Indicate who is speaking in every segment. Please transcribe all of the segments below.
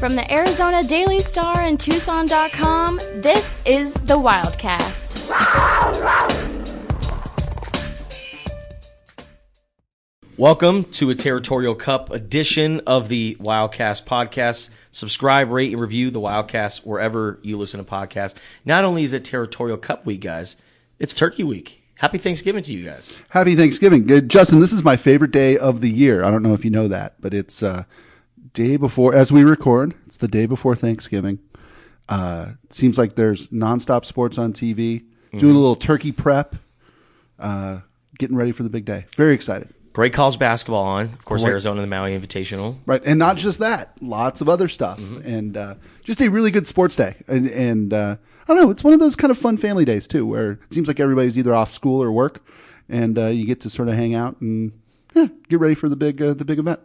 Speaker 1: From the Arizona Daily Star and Tucson.com, this is the Wildcast.
Speaker 2: Welcome to a Territorial Cup edition of the Wildcast podcast. Subscribe, rate, and review the Wildcast wherever you listen to podcasts. Not only is it Territorial Cup week, guys, it's Turkey week. Happy Thanksgiving to you guys.
Speaker 3: Happy Thanksgiving. Justin, this is my favorite day of the year. I don't know if you know that, but it's day before, as we record, it's the day before Thanksgiving. Seems like there's nonstop sports on TV, doing a little turkey prep, getting ready for the big day. Very excited.
Speaker 2: Great college basketball on. Of course,
Speaker 3: Great.
Speaker 2: Arizona, the Maui Invitational.
Speaker 3: Right, and not just that, lots of other stuff, and just a really good sports day. And I don't know, it's one of those kind of fun family days too, where it seems like everybody's either off school or work, and you get to sort of hang out and get ready for the big event.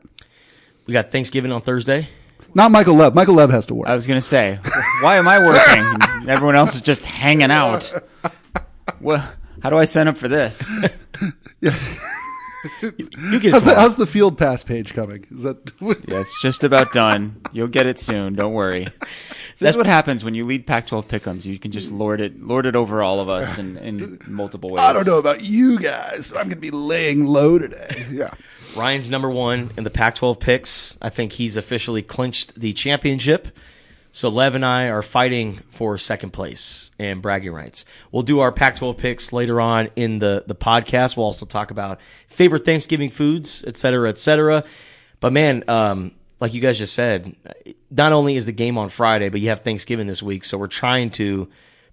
Speaker 2: We got Thanksgiving on Thursday.
Speaker 3: Not Michael Lev. Michael Lev has to work.
Speaker 4: I was going to say, why am I working? Everyone else is just hanging out. Well, how do I sign up for this?
Speaker 3: Yeah.
Speaker 2: You get it
Speaker 3: How's the field pass page coming? Is that?
Speaker 4: Yeah, it's just about done. You'll get it soon. Don't worry. This is what happens when you lead Pac-12 pick'ems. You can just lord it over all of us in multiple ways.
Speaker 3: I don't know about you guys, but I'm going to be laying low today. Yeah.
Speaker 2: Ryan's number one in the Pac-12 picks. I think he's officially clinched the championship. So Lev and I are fighting for second place and bragging rights. We'll do our Pac-12 picks later on in the podcast. We'll also talk about favorite Thanksgiving foods, et cetera, et cetera. But, man, like you guys just said, not only is the game on Friday, but you have Thanksgiving this week. So we're trying to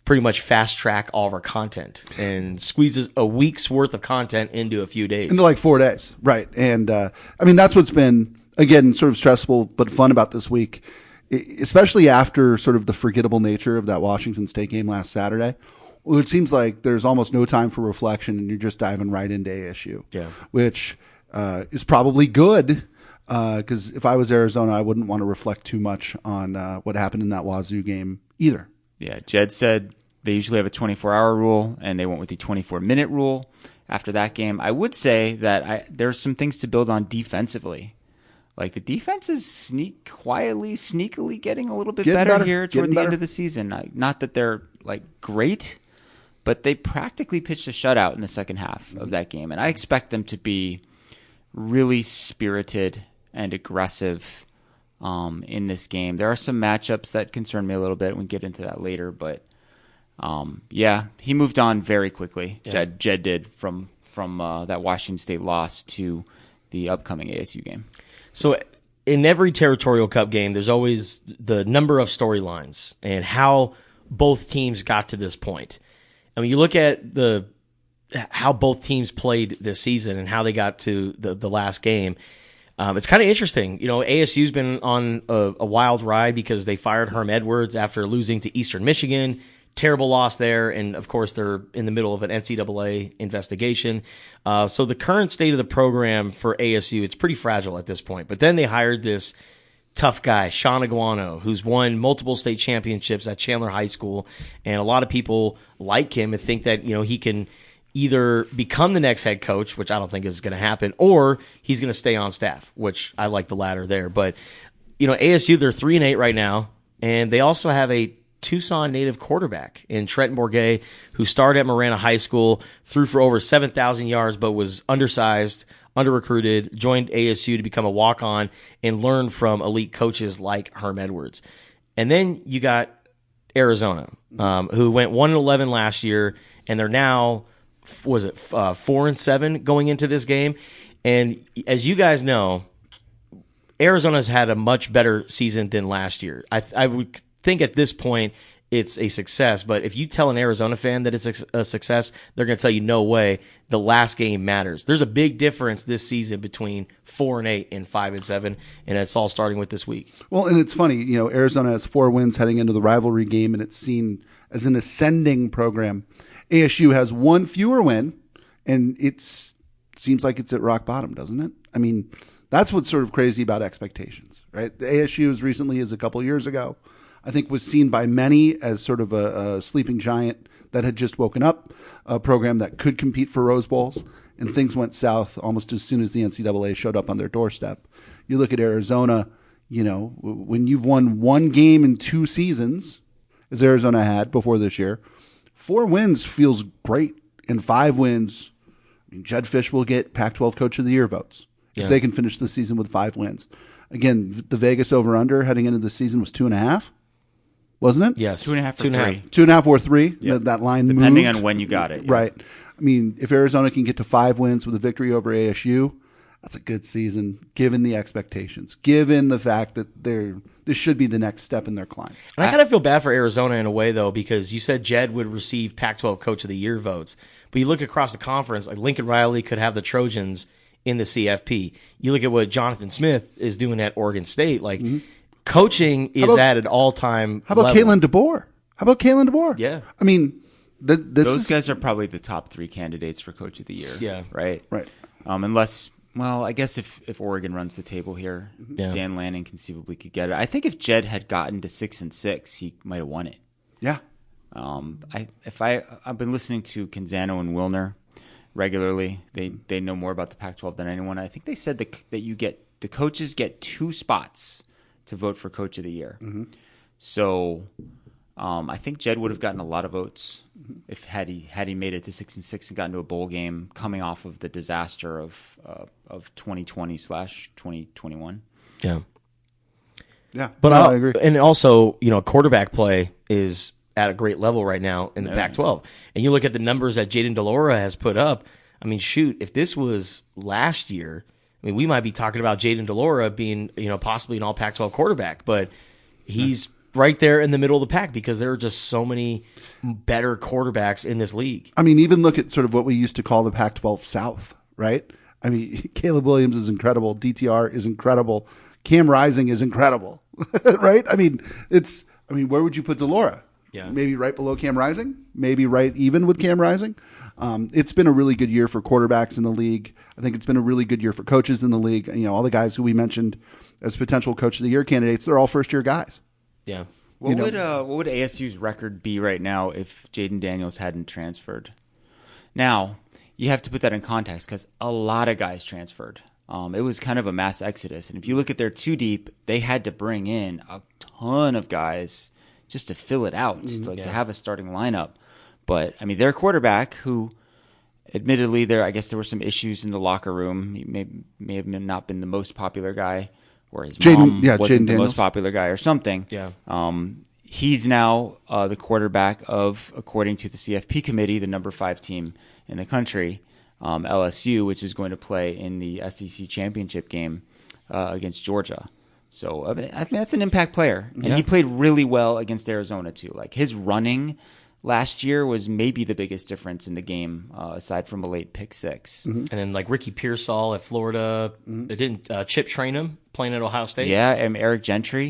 Speaker 2: pretty much fast-track all of our content and squeeze a week's worth of content into a few days.
Speaker 3: Into like 4 days. Right. And, I mean, that's what's been, again, sort of stressful but fun about this week, especially after sort of the forgettable nature of that Washington State game last Saturday. Well, it seems like there's almost no time for reflection, and you're just diving right into ASU, which is probably good because if I was Arizona, I wouldn't want to reflect too much on what happened in that Wazoo game either.
Speaker 4: Yeah, Jedd said they usually have a 24-hour rule, and they went with the 24-minute rule after that game. I would say that there's some things to build on defensively. Like, the defense is quietly, sneakily getting a little bit better here toward the end of the season. Not that they're, like, great, but they practically pitched a shutout in the second half of that game. And I expect them to be really spirited and aggressive in this game. There are some matchups that concern me a little bit. We can get into that later. But, yeah, he moved on very quickly. Yeah. Jedd did from that Washington State loss to the upcoming ASU game.
Speaker 2: So in every Territorial Cup game, there's always the number of storylines and how both teams got to this point. I mean, you look at how both teams played this season and how they got to the last game. It's kind of interesting. You know, ASU's been on a wild ride because they fired Herm Edwards after losing to Eastern Michigan. Terrible loss there, and of course they're in the middle of an NCAA investigation. So the current state of the program for ASU, it's pretty fragile at this point. But then they hired this tough guy, Sean Aguano, who's won multiple state championships at Chandler High School, and a lot of people like him and think that he can either become the next head coach, which I don't think is going to happen, or he's going to stay on staff, which I like the latter there. But ASU, they're 3-8 right now, and they also have a Tucson native quarterback in Trenton Bourget, who started at Marana High School, threw for over 7,000 yards, but was undersized, under-recruited, joined ASU to become a walk-on, and learned from elite coaches like Herm Edwards. And then you got Arizona, who went 1-11 last year, and they're now, 4-7 going into this game. And as you guys know, Arizona's had a much better season than last year. I would think at this point it's a success, but if you tell an Arizona fan that it's a success, they're going to tell you no way. The last game matters. There's a big difference this season between 4-8 and 5-7, and it's all starting with this week.
Speaker 3: Well, and it's funny, Arizona has 4 wins heading into the rivalry game, and it's seen as an ascending program. ASU has 1 fewer win, and it seems like it's at rock bottom, doesn't it? I mean, that's what's sort of crazy about expectations, right? The ASU as recently as a couple years ago, I think, was seen by many as sort of a sleeping giant that had just woken up, a program that could compete for Rose Bowls, and things went south almost as soon as the NCAA showed up on their doorstep. You look at Arizona, When you've won one game in 2 seasons, as Arizona had before this year, 4 wins feels great. And 5 wins, Jedd Fisch will get Pac-12 Coach of the Year votes if they can finish the season with 5 wins. Again, the Vegas over-under heading into the season was 2.5, wasn't it?
Speaker 2: Yes.
Speaker 4: 2.5 for 3.
Speaker 3: 2.5 or 3.
Speaker 4: Yep.
Speaker 3: That line
Speaker 4: Depending
Speaker 3: moved.
Speaker 4: on when you got it. Yeah.
Speaker 3: Right. I mean, if Arizona can get to 5 wins with a victory over ASU, that's a good season, given the expectations, given the fact that this should be the next step in their climb.
Speaker 2: And I kind of feel bad for Arizona in a way, though, because you said Jedd would receive Pac-12 Coach of the Year votes. But you look across the conference, like Lincoln Riley could have the Trojans in the CFP. You look at what Jonathan Smith is doing at Oregon State. Like, coaching is at an all-time
Speaker 3: How about
Speaker 2: level.
Speaker 3: Kalen DeBoer?
Speaker 2: Yeah.
Speaker 3: I mean,
Speaker 4: those guys are probably the top 3 candidates for Coach of the Year.
Speaker 2: Yeah.
Speaker 3: Right.
Speaker 4: Unless, well, I guess if Oregon runs the table here, Dan Lanning conceivably could get it. I think if Jedd had gotten to 6-6, he might have won it.
Speaker 3: Yeah.
Speaker 4: I've been listening to Canzano and Wilner regularly. They know more about the Pac-12 than anyone. I think they said that the coaches get 2 spots to vote for Coach of the Year. So I think Jedd would have gotten a lot of votes if had he made it to 6-6 and gotten to a bowl game coming off of the disaster of 2020/2021.
Speaker 2: Yeah.
Speaker 3: Yeah.
Speaker 2: But
Speaker 3: I agree.
Speaker 2: And also, quarterback play is at a great level right now in the Pac-12. And you look at the numbers that Jayden de Laura has put up. I mean, shoot, if this was last year, we might be talking about Jayden de Laura being, possibly an all Pac-12 quarterback, but he's right there in the middle of the pack because there are just so many better quarterbacks in this league.
Speaker 3: I mean, even look at sort of what we used to call the Pac-12 South, right? I mean, Caleb Williams is incredible. DTR is incredible. Cam Rising is incredible, right? I mean, where would you put de Laura?
Speaker 2: Yeah.
Speaker 3: Maybe right below Cam Rising, maybe right even with Cam Rising. It's been a really good year for quarterbacks in the league. I think it's been a really good year for coaches in the league. All the guys who we mentioned as potential Coach of the Year candidates, they're all first-year guys.
Speaker 2: Yeah.
Speaker 4: What would ASU's record be right now if Jaden Daniels hadn't transferred? Now, you have to put that in context because a lot of guys transferred. It was kind of a mass exodus. And if you look at their 2 deep, they had to bring in a ton of guys just to fill it out, to have a starting lineup. But, I mean, their quarterback, who admittedly I guess there were some issues in the locker room. He may have not been the most popular guy, or his mom wasn't the most popular guy or something.
Speaker 2: Yeah.
Speaker 4: He's now the quarterback of, according to the CFP committee, the number 5 team in the country, LSU, which is going to play in the SEC championship game against Georgia. So I mean, that's an impact player, and he played really well against Arizona too. Like his running last year was maybe the biggest difference in the game, aside from a late pick 6.
Speaker 2: And then like Ricky Pearsall at Florida, they didn't Chip train him playing at Ohio State.
Speaker 4: Yeah, and Eric Gentry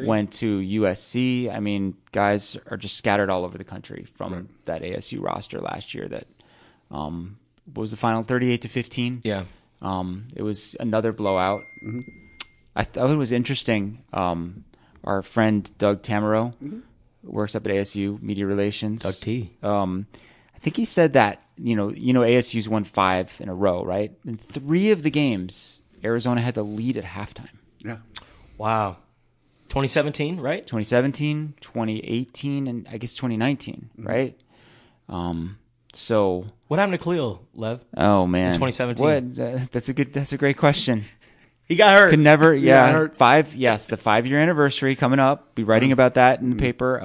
Speaker 4: went to USC. I mean, guys are just scattered all over the country from that ASU roster last year. That what was the final 38-15?
Speaker 2: Yeah,
Speaker 4: it was another blowout. I thought it was interesting. Our friend Doug Tamaro works up at ASU Media Relations.
Speaker 2: Doug T.
Speaker 4: I think he said that ASU's won 5 in a row, right? In 3 of the games, Arizona had the lead at halftime.
Speaker 3: Yeah.
Speaker 2: Wow. 2017, right?
Speaker 4: 2017, 2018, and I guess 2019, right? So
Speaker 2: what happened to Khalil, Lev?
Speaker 4: Oh man,
Speaker 2: in 2017.
Speaker 4: What? That's a great question.
Speaker 2: He got hurt.
Speaker 4: Could never. Yeah,
Speaker 3: got hurt.
Speaker 4: 5. Yes, the 5-year anniversary coming up. Be writing about that in the paper.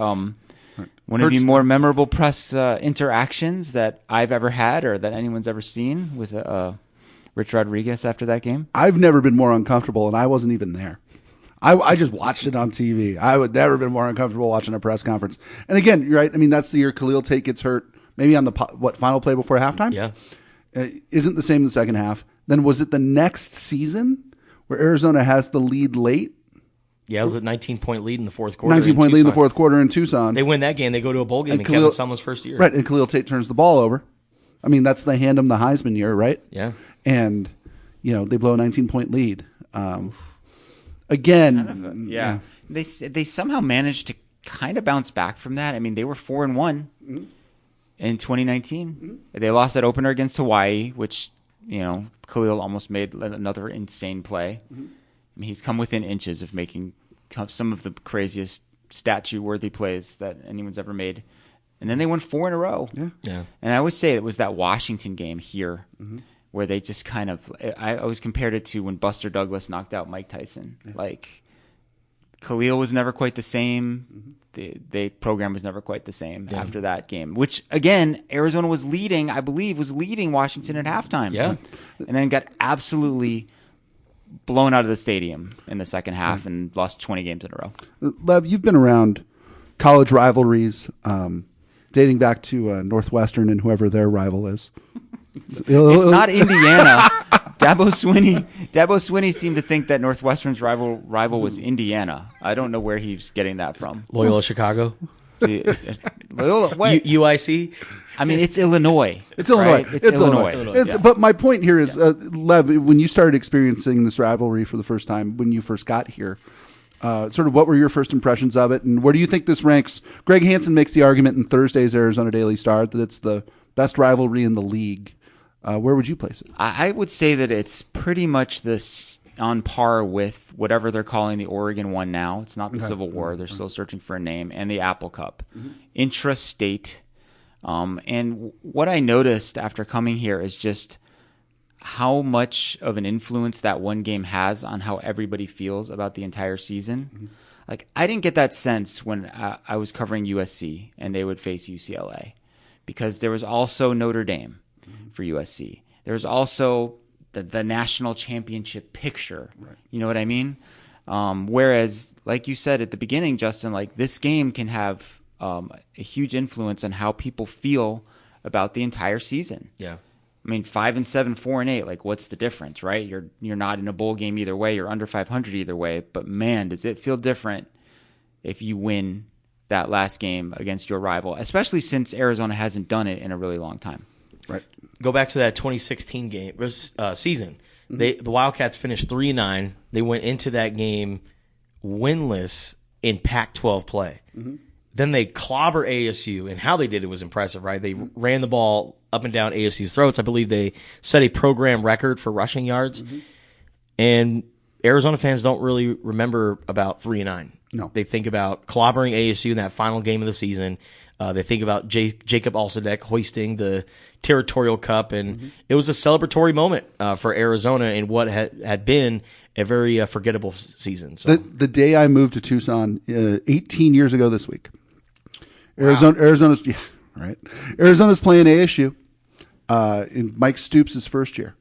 Speaker 4: One of the more memorable press interactions that I've ever had, or that anyone's ever seen, with Rich Rodriguez after that game.
Speaker 3: I've never been more uncomfortable, and I wasn't even there. I just watched it on TV. I would never been more uncomfortable watching a press conference. And again, you're right. I mean, that's the year Khalil Tate gets hurt. Maybe on the final play before halftime.
Speaker 2: Yeah,
Speaker 3: isn't the same in the second half. Then was it the next season where Arizona has the lead late?
Speaker 2: Yeah, it was a 19-point lead in the fourth quarter.
Speaker 3: 19-point lead in the fourth quarter in Tucson.
Speaker 2: They win that game. They go to a bowl game in Kevin Sumlin's first year.
Speaker 3: Right, and Khalil Tate turns the ball over. I mean, that's they hand him the Heisman year, right?
Speaker 2: Yeah.
Speaker 3: And, they blow a 19-point lead. Again.
Speaker 4: Yeah. They somehow managed to kind of bounce back from that. I mean, they were 4-1 in 2019. They lost that opener against Hawaii, which, Khalil almost made another insane play. I mean, he's come within inches of making some of the craziest statue-worthy plays that anyone's ever made. And then they won 4 in a row.
Speaker 2: Yeah.
Speaker 4: And I would say it was that Washington game here where they just kind of – I always compared it to when Buster Douglas knocked out Mike Tyson. Yeah. Like, Khalil was never quite the same. The program was never quite the same after that game, which, again, Arizona was leading, I believe, Washington at halftime.
Speaker 2: Yeah.
Speaker 4: And then got absolutely blown out of the stadium in the second half and lost 20 games in a row.
Speaker 3: Lev, you've been around college rivalries dating back to Northwestern and whoever their rival is.
Speaker 4: It's not Indiana. Dabo Swinney seemed to think that Northwestern's rival was Indiana. I don't know where he's getting that from.
Speaker 2: Loyola Chicago?
Speaker 4: Loyola, what?
Speaker 2: UIC?
Speaker 4: I mean, it's Illinois.
Speaker 3: It's Illinois.
Speaker 4: Right? It's Illinois.
Speaker 3: But my point here is, Lev, when you started experiencing this rivalry for the first time, when you first got here, sort of what were your first impressions of it, and where do you think this ranks? Greg Hansen makes the argument in Thursday's Arizona Daily Star that it's the best rivalry in the league. Where would you place it?
Speaker 4: I would say that it's pretty much this on par with whatever they're calling the Oregon one now. It's not the Civil War. They're still searching for a name. And the Apple Cup. Intrastate. And what I noticed after coming here is just how much of an influence that one game has on how everybody feels about the entire season. Like, I didn't get that sense when I was covering USC and they would face UCLA, because there was also Notre Dame for USC. There's also the national championship picture. Right. You know what I mean? Whereas, like you said at the beginning, Justin, like, this game can have a huge influence on how people feel about the entire season.
Speaker 2: Yeah.
Speaker 4: I mean, 5-7, 4-8. Like, what's the difference, right? You're not in a bowl game either way. You're under 500 either way. But man, does it feel different if you win that last game against your rival, especially since Arizona hasn't done it in a really long time.
Speaker 2: Right. Go back to that 2016 season. The Wildcats finished 3-9. They went into that game winless in Pac-12 play. Then they clobber ASU, and how they did it was impressive, right? They ran the ball up and down ASU's throats. I believe they set a program record for rushing yards. And Arizona fans don't really remember about 3-9.
Speaker 3: No.
Speaker 2: They think about clobbering ASU in that final game of the season. They think about Jacob Alsadek hoisting the Territorial Cup, and it was a celebratory moment for Arizona in what had been a very forgettable season. So.
Speaker 3: The day I moved to Tucson 18 years ago this week, Arizona's playing ASU in Mike Stoops' first year.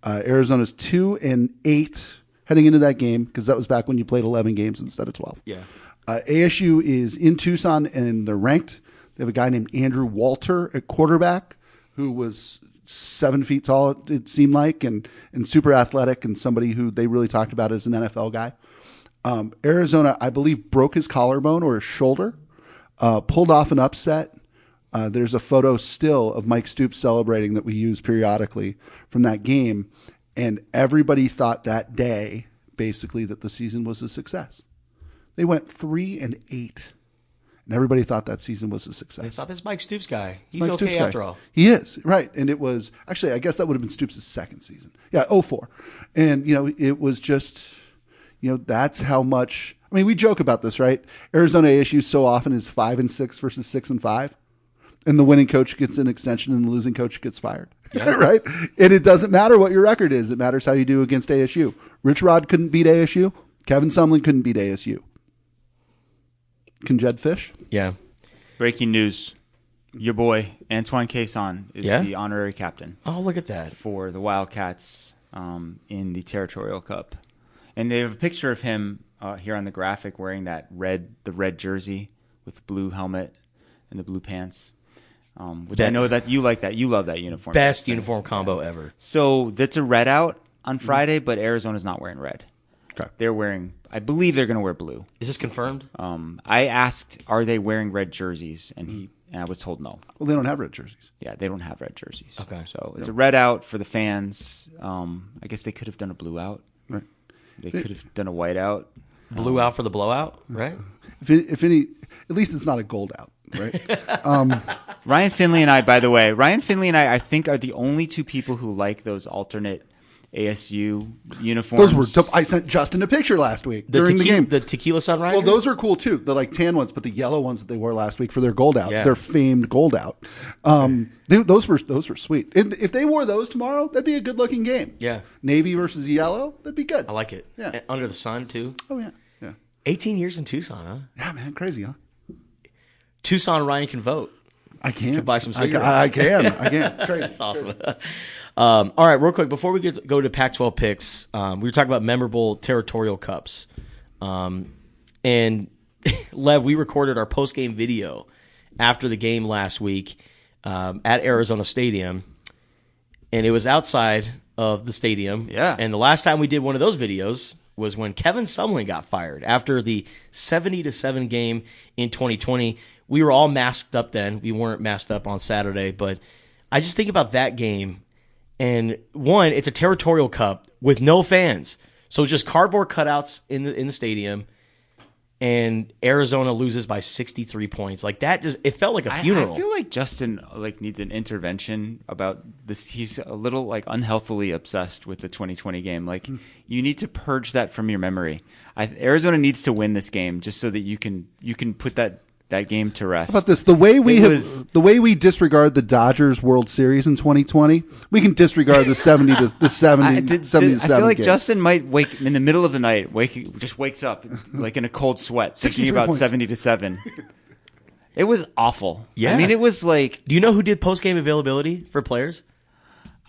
Speaker 3: Arizona's 2-8 heading into that game, because that was back when you played 11 games instead of 12.
Speaker 2: Yeah.
Speaker 3: ASU is in Tucson, and they're ranked. They have a guy named Andrew Walter at quarterback, who was 7 feet tall, it seemed like, and super athletic, and somebody who they really talked about as an NFL guy. Arizona, I believe, broke his collarbone or his shoulder, pulled off an upset. There's a photo still of Mike Stoops celebrating that we use periodically from that game, and everybody thought that day, basically, that the season was a success. They went 3-8, and everybody thought that season was a success.
Speaker 2: They thought this Mike Stoops guy. He's
Speaker 3: Mike
Speaker 2: okay
Speaker 3: Stoops
Speaker 2: after
Speaker 3: guy.
Speaker 2: all.
Speaker 3: He is, right. And it was, actually, I guess that would have been Stoops' second season. Yeah, 04. And, it was just, that's how much, I mean, we joke about this, right? Arizona ASU so often is 5-6 versus 6-5. And the winning coach gets an extension and the losing coach gets fired. Yeah. Right? And it doesn't matter what your record is. It matters how you do against ASU. Rich Rod couldn't beat ASU. Kevin Sumlin couldn't beat ASU. Can Jedd Fisch?
Speaker 2: Yeah.
Speaker 4: Breaking news. Your boy, Antoine Cason, is the honorary captain.
Speaker 2: Oh, look at that.
Speaker 4: For the Wildcats in the Territorial Cup. And they have a picture of him here on the graphic wearing the red jersey with the blue helmet and the blue pants. Which I know that you like that. You love that uniform.
Speaker 2: Best uniform combo ever.
Speaker 4: So that's a red out on Friday, but Arizona's not wearing red.
Speaker 3: Okay.
Speaker 4: They're wearing, I believe they're going to wear blue.
Speaker 2: Is this confirmed?
Speaker 4: I asked, are they wearing red jerseys? And I was told no.
Speaker 3: Well, they don't have red jerseys.
Speaker 4: Yeah, they don't have red jerseys.
Speaker 2: Okay.
Speaker 4: So it's a red out for the fans. I guess they could have done a blue out.
Speaker 3: Right.
Speaker 4: They could have done a white out.
Speaker 2: Blue out for the blowout, right?
Speaker 3: If any, at least it's not a gold out, right?
Speaker 4: Ryan Finley and I, by the way, I think are the only two people who like those alternate ASU uniforms.
Speaker 3: Those were. I sent Justin a picture last week during the game.
Speaker 2: The Tequila Sunrise.
Speaker 3: Well, those are cool too. The like tan ones, but the yellow ones that they wore last week for their gold out,
Speaker 2: Yeah.
Speaker 3: their famed gold out. Those were sweet. If they wore those tomorrow, that'd be a good looking game.
Speaker 2: Yeah.
Speaker 3: Navy versus yellow, that'd be good.
Speaker 2: I like it.
Speaker 3: Yeah.
Speaker 2: And Under the Sun too.
Speaker 3: Oh yeah, yeah,
Speaker 2: 18 years in Tucson, huh?
Speaker 3: yeah, man, crazy, huh?
Speaker 2: Tucson Ryan can vote.
Speaker 3: I can
Speaker 2: Could buy some cigarettes.
Speaker 3: I can. It's crazy.
Speaker 2: That's awesome. All right, real quick, before we go to Pac-12 picks, we were talking about memorable Territorial Cups. And, Lev, we recorded our post-game video after the game last week at Arizona Stadium, and it was outside of the stadium.
Speaker 4: Yeah.
Speaker 2: And the last time we did one of those videos was when Kevin Sumlin got fired after the 70-7 game in 2020. We were all masked up then. We weren't masked up on Saturday, but I just think about that game. And one, it's a Territorial Cup with no fans, so just cardboard cutouts in the stadium. And Arizona loses by 63 points. Like that, it felt like a funeral.
Speaker 4: I feel like Justin needs an intervention about this. He's a little unhealthily obsessed with the 2020 game. You need to purge that from your memory. Arizona needs to win this game just so that you can put that game to rest.
Speaker 3: How about this? The way we disregard the Dodgers World Series in 2020, we can disregard the 77
Speaker 4: I feel like
Speaker 3: game.
Speaker 4: Justin might wake in the middle of the night, wakes up in a cold sweat, thinking about 70-7. It was awful.
Speaker 2: Yeah.
Speaker 4: I mean, it was like.
Speaker 2: Do you know who did post-game availability for players?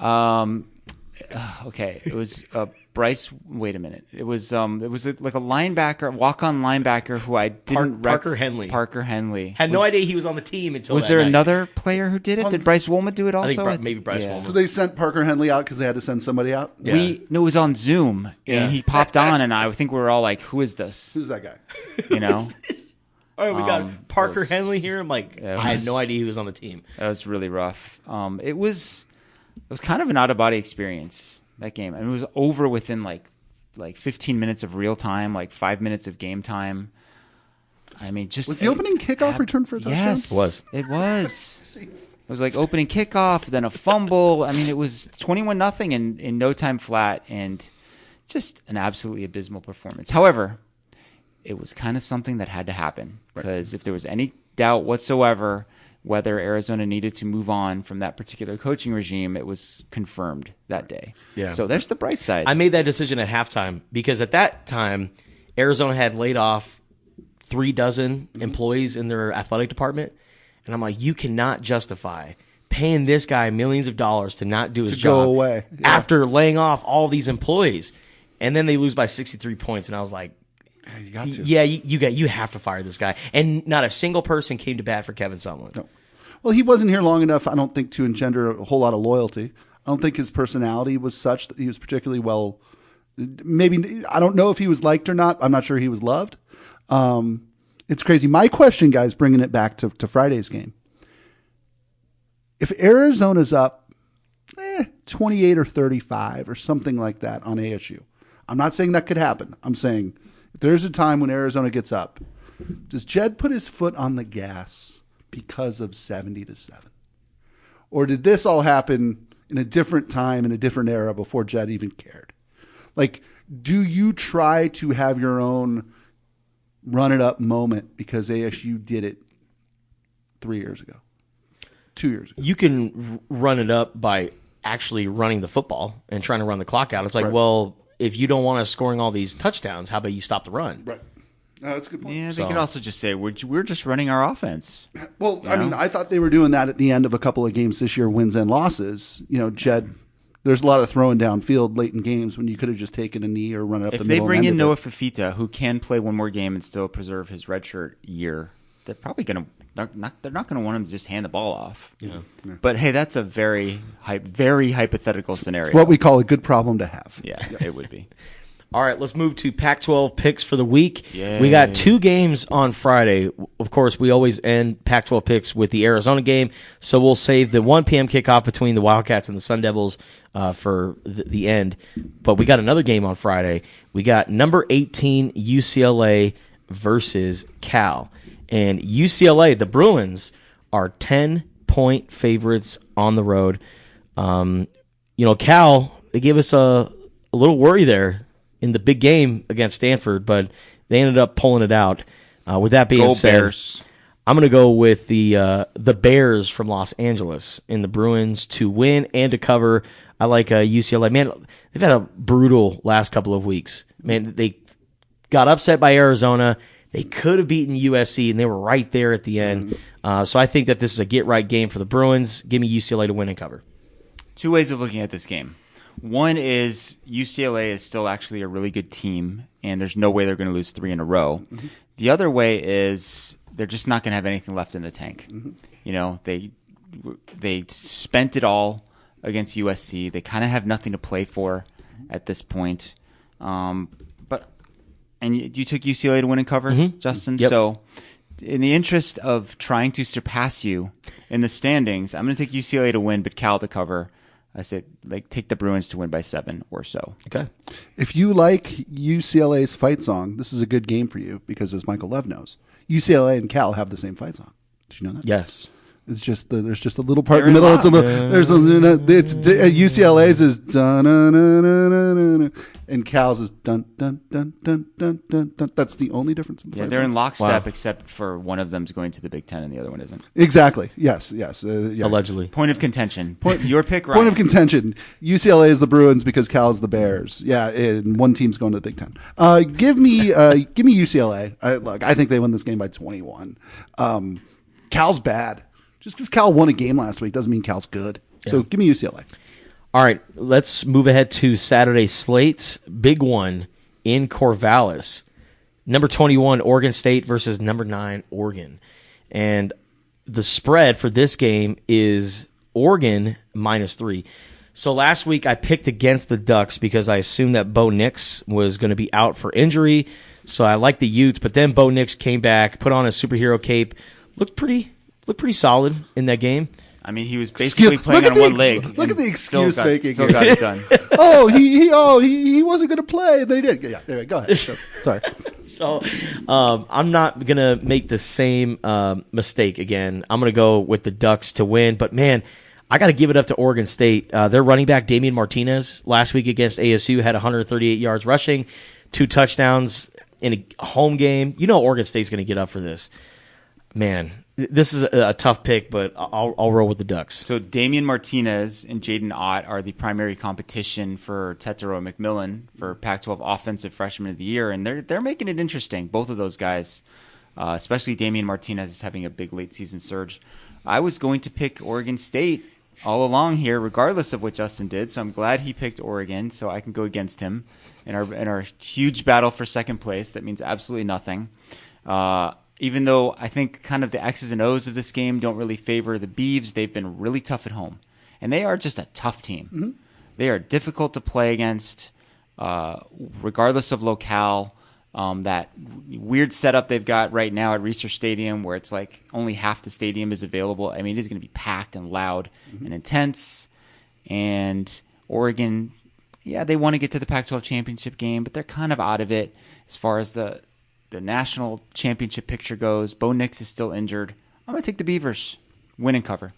Speaker 4: Okay, it was Bryce. Wait a minute. It was like a linebacker, walk-on linebacker who I didn't.
Speaker 2: Parker Henley.
Speaker 4: Parker Henley.
Speaker 2: Had no idea he was on the team until.
Speaker 4: Was
Speaker 2: that
Speaker 4: there
Speaker 2: night.
Speaker 4: another player who did it? Did Bryce Woolman do it also?
Speaker 2: I think maybe Bryce Woolman.
Speaker 3: So they sent Parker Henley out because they had to send somebody out.
Speaker 2: Yeah.
Speaker 4: It was on Zoom, and he popped on, and I think we were all like, "Who is this?"
Speaker 3: Who's that guy?
Speaker 2: All right, we got Parker Henley here. I'm like, I had no idea he was on the team.
Speaker 4: That was really rough. It was kind of an out of body experience, that game. And it was over within like 15 minutes of real time, 5 minutes of game time. I mean, just
Speaker 3: Was the opening kickoff return for a touchdown?
Speaker 4: Yes, it was. It was like opening kickoff, then a fumble. I mean, it was 21-0 in no time flat, and just an absolutely abysmal performance. However, it was kind of something that had to happen, because if there was any doubt whatsoever whether Arizona needed to move on from that particular coaching regime, it was confirmed that day.
Speaker 2: Yeah.
Speaker 4: So there's the bright side.
Speaker 2: I made that decision at halftime because at that time, Arizona had laid off 36 employees in their athletic department. And I'm like, you cannot justify paying this guy millions of dollars to not do his job
Speaker 3: go away. Yeah.
Speaker 2: after laying off all these employees. And then they lose by 63 points. And I was like,
Speaker 3: You got to.
Speaker 2: yeah, you have to fire this guy. And not a single person came to bat for Kevin Sumlin.
Speaker 3: No. Well, he wasn't here long enough, I don't think, to engender a whole lot of loyalty. I don't think his personality was such that he was particularly well. Maybe, I don't know if he was liked or not. I'm not sure he was loved. It's crazy. My question, guys, bringing it back to Friday's game. If Arizona's up 28 or 35 or something like that on ASU, I'm not saying that could happen. I'm saying if there's a time when Arizona gets up, does Jedd put his foot on the gas because of 70-7? Or did this all happen in a different time, in a different era before Jedd even cared? Like, do you try to have your own run it up moment because ASU did it 3 years ago, 2 years ago?
Speaker 2: You can run it up by actually running the football and trying to run the clock out. It's like, well, if you don't want us scoring all these touchdowns, how about you stop the run?
Speaker 3: Right. That's a good point.
Speaker 4: Yeah, they could also just say we're just running our offense.
Speaker 3: Well, I mean, I thought they were doing that at the end of a couple of games this year, wins and losses. You know, Jedd, there's a lot of throwing downfield late in games when you could have just taken a knee or run it up the middle.
Speaker 4: If they bring in Noah Fafita, who can play one more game and still preserve his redshirt year, they're probably going to they're not going to want him to just hand the ball off. Yeah. But hey, that's a very hypothetical scenario.
Speaker 3: It's what we call a good problem to have.
Speaker 4: Yeah, it would be.
Speaker 2: All right, let's move to Pac-12 picks for the week.
Speaker 4: Yay.
Speaker 2: We got 2 games on Friday. Of course, we always end Pac-12 picks with the Arizona game, so we'll save the 1 p.m. kickoff between the Wildcats and the Sun Devils for the end. But we got another game on Friday. We got number 18 UCLA versus Cal. And UCLA, the Bruins, are 10-point favorites on the road. Cal they gave us a little worry there in the big game against Stanford, but they ended up pulling it out. With that being said,
Speaker 4: Bears.
Speaker 2: I'm going to go with the Bears from Los Angeles in the Bruins to win and to cover. I like UCLA. Man, they've had a brutal last couple of weeks. Man, they got upset by Arizona. They could have beaten USC, and they were right there at the end. So I think that this is a get-right game for the Bruins. Give me UCLA to win and cover.
Speaker 4: Two ways of looking at this game. One is UCLA is still actually a really good team, and there's no way they're going to lose 3 in a row. Mm-hmm. The other way is they're just not going to have anything left in the tank. Mm-hmm. You know, they spent it all against USC. They kind of have nothing to play for at this point. And you took UCLA to win and cover, Justin?
Speaker 2: Yep.
Speaker 4: So in the interest of trying to surpass you in the standings, I'm going to take UCLA to win, but Cal to cover. I said, take the Bruins to win by 7 or so.
Speaker 2: Okay.
Speaker 3: If you like UCLA's fight song, this is a good game for you because, as Michael Lev knows, UCLA and Cal have the same fight song. Did you know that?
Speaker 2: Yes.
Speaker 3: It's just there's just a little part in the middle. It's a little. It's UCLA's is dun dun dun dun dun, and Cal's is dun dun dun dun dun dun dun. That's the only difference. In the
Speaker 4: they're in lockstep,
Speaker 2: Wow.
Speaker 4: except for one of them's going to the Big Ten and the other one isn't.
Speaker 3: Exactly. Yes. Yeah.
Speaker 2: Allegedly.
Speaker 4: Point of contention. Your pick, Ryan.
Speaker 3: Point of contention. UCLA is the Bruins because Cal's the Bears. Yeah, and one team's going to the Big Ten. Give me UCLA. I think they win this game by 21. Cal's bad. Just because Cal won a game last week doesn't mean Cal's good. So give me UCLA.
Speaker 2: All right, let's move ahead to Saturday slates. Big one in Corvallis. Number 21, Oregon State versus number 9, Oregon. And the spread for this game is Oregon -3. So last week I picked against the Ducks because I assumed that Bo Nix was going to be out for injury. So I liked the Utes, but then Bo Nix came back, put on a superhero cape, looked pretty solid in that game.
Speaker 4: I mean, he was basically playing on one leg.
Speaker 3: Look at the excuse making.
Speaker 4: Still got it done.
Speaker 3: he wasn't going to play. They did. Yeah. Anyway, go ahead. Sorry.
Speaker 2: So I'm not going to make the same mistake again. I'm going to go with the Ducks to win. But, man, I got to give it up to Oregon State. Their running back, Damian Martinez, last week against ASU had 138 yards rushing, 2 touchdowns in a home game. You know Oregon State's going to get up for this. Man, this is a tough pick, but I'll roll with the Ducks.
Speaker 4: So Damian Martinez and Jaden Ott are the primary competition for Tetero McMillan for Pac-12 Offensive Freshman of the Year, and they're making it interesting. Both of those guys, especially Damian Martinez, is having a big late season surge. I was going to pick Oregon State all along here, regardless of what Justin did. So I'm glad he picked Oregon, so I can go against him in our huge battle for second place. That means absolutely nothing. Even though I think kind of the X's and O's of this game don't really favor the Beavs, they've been really tough at home. And they are just a tough team. Mm-hmm. They are difficult to play against, regardless of locale. That weird setup they've got right now at Research Stadium where it's like only half the stadium is available. I mean, it is going to be packed and loud and intense. And Oregon, they want to get to the Pac-12 championship game, but they're kind of out of it as far as the national championship picture goes. Bo Nix is still injured. I'm going to take the Beavers. Win and cover.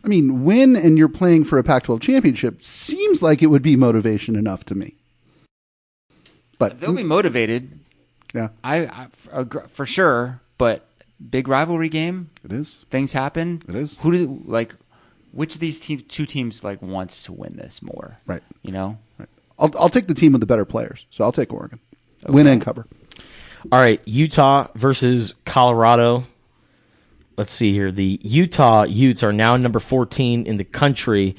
Speaker 3: I mean, win and you're playing for a Pac-12 championship seems like it would be motivation enough to me. But
Speaker 4: they'll be motivated.
Speaker 3: Yeah.
Speaker 4: I for sure, but big rivalry game.
Speaker 3: It is.
Speaker 4: Things happen.
Speaker 3: It is.
Speaker 4: Which of these two teams wants to win this more?
Speaker 3: Right.
Speaker 4: You know?
Speaker 3: Right. I'll take the team with the better players. So I'll take Oregon. Okay. Win and cover.
Speaker 2: All right, Utah versus Colorado. Let's see here. The Utah Utes are now number 14 in the country,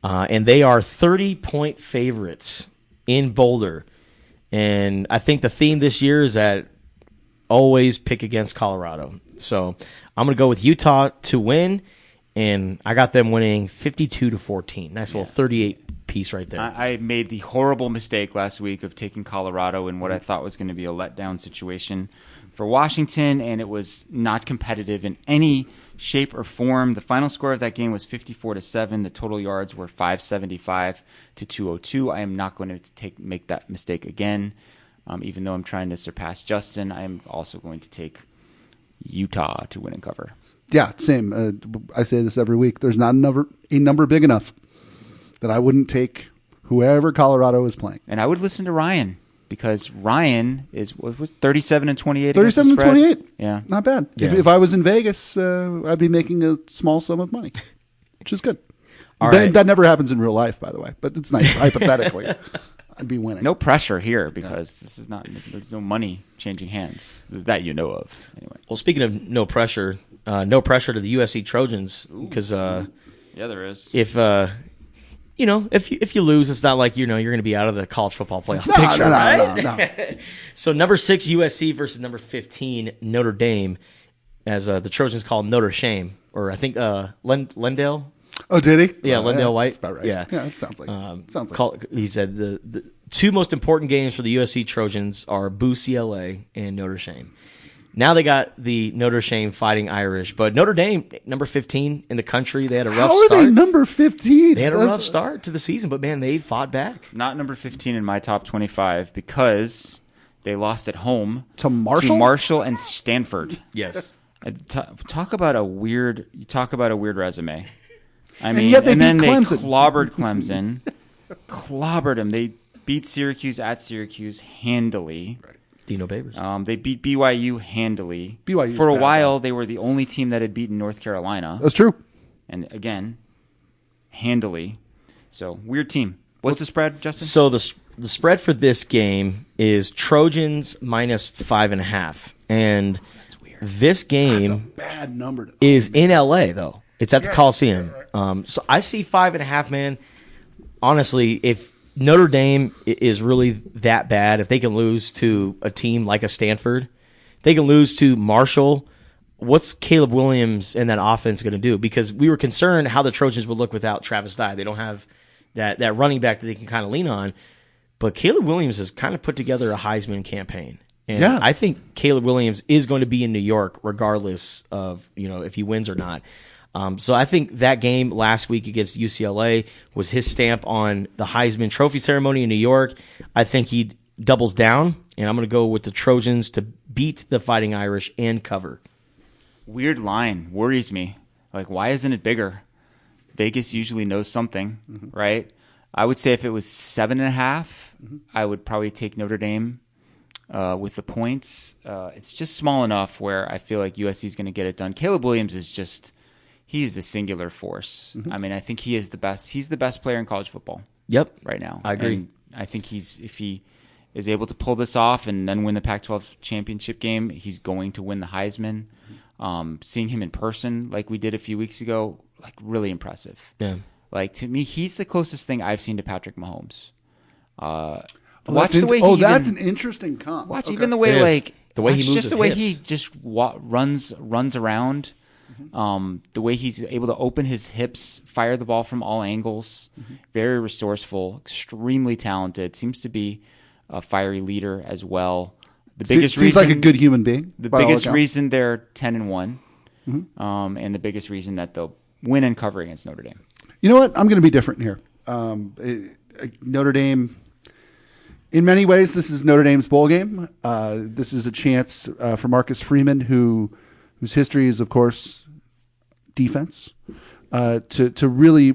Speaker 2: and they are 30-point favorites in Boulder. And I think the theme this year is that always pick against Colorado. So I'm going to go with Utah to win, and I got them winning 52-14. Nice little 38 piece right there.
Speaker 4: I made the horrible mistake last week of taking Colorado in what I thought was going to be a letdown situation for Washington, and it was not competitive in any shape or form. The final score of that game was 54-7. The total yards were 575 to 202. I am not going to make that mistake again. Even though I'm trying to surpass Justin, I am also going to take Utah to win and cover.
Speaker 3: Yeah, same. I say this every week. There's not a number big enough that I wouldn't take whoever Colorado is playing.
Speaker 4: And I would listen to Ryan because Ryan is 37 and 28.
Speaker 3: 37 and 28.
Speaker 4: Yeah,
Speaker 3: not bad.
Speaker 2: Yeah.
Speaker 3: If I was in Vegas, I'd be making a small sum of money, which is good.
Speaker 2: All right.
Speaker 3: That never happens in real life, by the way, but it's nice. Hypothetically, I'd be winning.
Speaker 4: no pressure here because this is not. There's no money changing hands that you know of. Anyway,
Speaker 2: Well, speaking of no pressure to the USC Trojans because
Speaker 4: yeah, there is.
Speaker 2: if you lose, it's not like you're going to be out of the college football playoff picture, right?
Speaker 3: No.
Speaker 2: So number 6 USC versus number 15 Notre Dame, as the Trojans call Notre Shame, or I think Lendale.
Speaker 3: Oh, did he?
Speaker 2: Yeah, Lendale White.
Speaker 3: That's about right.
Speaker 2: Yeah,
Speaker 3: it sounds like.
Speaker 2: He said the two most important games for the USC Trojans are Boo CLA and Notre Shame. Now they got the Notre Shame Fighting Irish, but Notre Dame, number 15 in the country, they had a rough
Speaker 3: How are
Speaker 2: start.
Speaker 3: they number 15?
Speaker 2: They had a rough start to the season, but man, they fought back.
Speaker 4: Not number 15 in my top 25 because they lost at home
Speaker 3: To Marshall?
Speaker 4: and Stanford.
Speaker 2: Yes.
Speaker 4: Talk about a weird resume. I mean,
Speaker 3: yet they
Speaker 4: then
Speaker 3: beat
Speaker 4: they
Speaker 3: Clemson.
Speaker 4: clobbered Clemson, clobbered them. They beat Syracuse at Syracuse handily.
Speaker 2: Dino Babers.
Speaker 4: They beat BYU handily.
Speaker 3: BYU's
Speaker 4: For a
Speaker 3: bad,
Speaker 4: while, they were the only team that had beaten North Carolina,
Speaker 3: That's true.
Speaker 4: and again, handily. So weird team. What's the spread, Justin?
Speaker 2: So the spread for this game is Trojans minus 5.5, and this game
Speaker 3: Bad number.
Speaker 2: is in LA though. It's at the Coliseum. So I see 5.5, man. Honestly, if Notre Dame is really that bad, if they can lose to a team like a Stanford, they can lose to Marshall. What's Caleb Williams and that offense going to do? Because we were concerned how the Trojans would look without Travis Dye. They don't have that running back that they can kind of lean on. But Caleb Williams has kind of put together a Heisman campaign. And I think Caleb Williams is going to be in New York regardless of if he wins or not. So I think that game last week against UCLA was his stamp on the Heisman Trophy ceremony in New York. I think he doubles down, and I'm going to go with the Trojans to beat the Fighting Irish and cover.
Speaker 4: Weird line. Worries me. Like, why isn't it bigger? Vegas usually knows something, right? I would say if it was 7.5, I would probably take Notre Dame with the points. It's just small enough where I feel like USC is going to get it done. Caleb Williams is just... He is a singular force. I mean, I think he is the best. He's the best player in college football.
Speaker 2: Yep,
Speaker 4: right now.
Speaker 2: I agree.
Speaker 4: And I think if he is able to pull this off and then win the Pac-12 championship game, he's going to win the Heisman. Seeing him in person, like we did a few weeks ago, like really impressive.
Speaker 2: Yeah,
Speaker 4: like to me, he's the closest thing I've seen to Patrick Mahomes.
Speaker 3: Watch the way. That's an interesting comp.
Speaker 4: Watch even the way
Speaker 2: the way he moves
Speaker 4: just
Speaker 2: his
Speaker 4: the way
Speaker 2: hips.
Speaker 4: he just runs around. The way he's able to open his hips, fire the ball from all angles, very resourceful, extremely talented. Seems to be a fiery leader as well. The biggest
Speaker 3: seems
Speaker 4: reason,
Speaker 3: like a good human being.
Speaker 4: The biggest reason they're 10-1, and the biggest reason that they'll win and cover against Notre Dame.
Speaker 3: You know what? I'm going to be different here. Notre Dame. In many ways, this is Notre Dame's bowl game. This is a chance for Marcus Freeman, whose history is, of course, defense, to really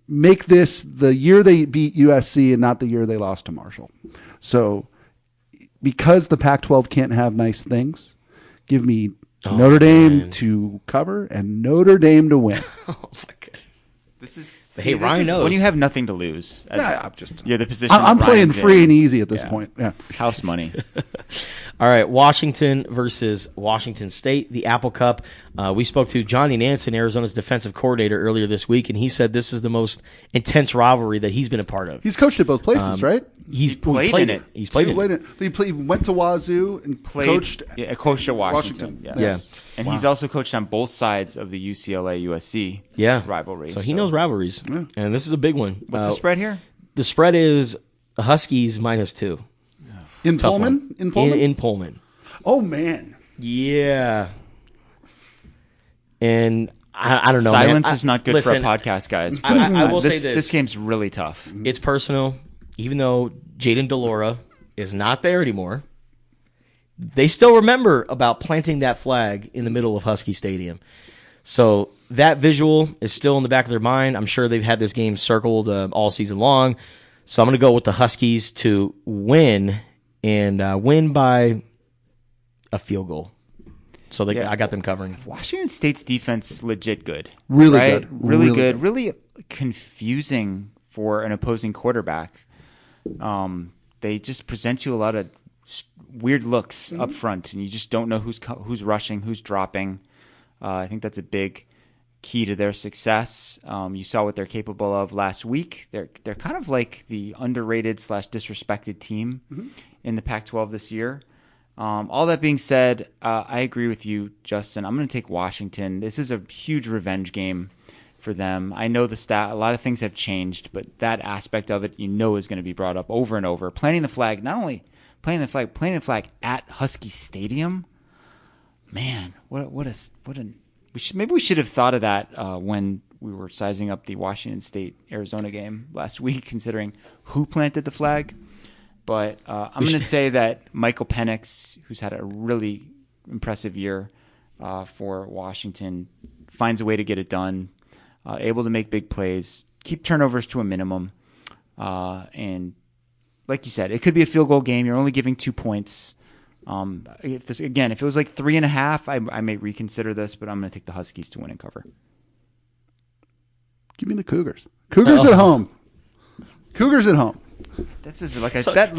Speaker 3: make this the year they beat USC and not the year they lost to Marshall. So because the Pac-12 can't have nice things, give me Notre Dame to cover and Notre Dame to win.
Speaker 2: Oh my god!
Speaker 4: This
Speaker 2: Ryan knows.
Speaker 4: When you have nothing to lose. You're the position.
Speaker 3: I'm playing
Speaker 4: Ryan's
Speaker 3: free
Speaker 4: in.
Speaker 3: and easy at this point. Yeah.
Speaker 4: House money.
Speaker 2: All right, Washington versus Washington State, the Apple Cup. We spoke to Johnny Nansen, Arizona's defensive coordinator, earlier this week, and he said this is the most intense rivalry that he's been a part of.
Speaker 3: He's coached at both places, right?
Speaker 2: He's
Speaker 4: played in it.
Speaker 2: He's played in it.
Speaker 3: He went to Wazoo and coached
Speaker 4: coached at Washington. Yes.
Speaker 2: Yeah.
Speaker 4: And he's also coached on both sides of the UCLA-USC rivalry.
Speaker 2: So he knows rivalries.
Speaker 3: Yeah.
Speaker 2: And this is a big one.
Speaker 4: What's the spread here?
Speaker 2: The spread is the Huskies -2.
Speaker 3: in
Speaker 2: Tough
Speaker 3: Pullman.
Speaker 2: one.
Speaker 3: In Pullman.
Speaker 2: In Pullman.
Speaker 3: Oh man.
Speaker 2: Yeah. And I don't know.
Speaker 4: Silence
Speaker 2: man.
Speaker 4: is not good for a podcast, guys. But
Speaker 2: I will say this.
Speaker 4: This game's really tough.
Speaker 2: It's personal. Even though Jaden Delora is not there anymore, they still remember about planting that flag in the middle of Husky Stadium. So that visual is still in the back of their mind. I'm sure they've had this game circled all season long. So I'm going to go with the Huskies to win and win by a field goal. So I got them covering.
Speaker 4: Washington State's defense legit good.
Speaker 3: Really
Speaker 4: right?
Speaker 3: good.
Speaker 4: Really good. Really confusing for an opposing quarterback. They just present you a lot of weird looks up front, and you just don't know who's rushing, who's dropping. I think that's a big key to their success. You saw what they're capable of last week. They're kind of like the underrated / disrespected team in the Pac-12 this year. All that being said, I agree with you, Justin. I'm going to take Washington. This is a huge revenge game for them. I know a lot of things have changed, but that aspect of it, is going to be brought up over and over. Planting the flag, not only planting the flag at Husky Stadium. Man, maybe we should have thought of that when we were sizing up the Washington State-Arizona game last week, considering who planted the flag. But I'm going to say that Michael Penix, who's had a really impressive year for Washington, finds a way to get it done, able to make big plays, keep turnovers to a minimum. And like you said, it could be a field goal game. You're only giving 2 points. If it was like 3.5, I may reconsider this, but I'm going to take the Huskies to win and cover.
Speaker 3: Give me the Cougars. Cougars at home. Cougars at home.
Speaker 4: This is ensures that